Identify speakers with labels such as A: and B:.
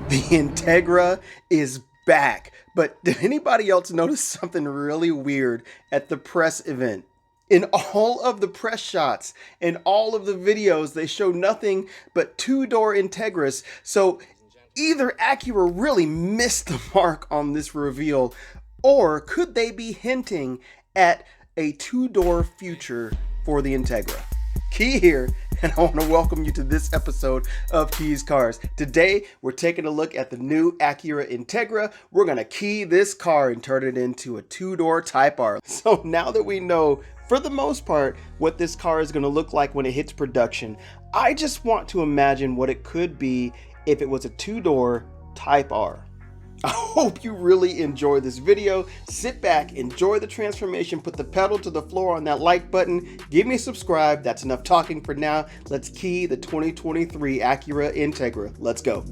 A: The Integra is back. But did anybody else notice something really weird at the press event? In all of the press shots and all of the videos, they show nothing but two-door Integras. So either Acura really missed the mark on this reveal, or could they be hinting at a two-door future for the Integra? Key here, and I want to welcome you to this episode of Kees Cars. Today, we're taking a look at the new Acura Integra. We're going to key this car and turn it into a two-door Type R. So now that we know, for the most part, what this car is going to look like when it hits production, I just want to imagine what it could be if it was a two-door Type R. I hope you really enjoy this video. Sit back, enjoy the transformation, put the pedal to the floor on that like button, give me a subscribe. That's enough talking for now. Let's key the 2023 Acura Integra. Let's go.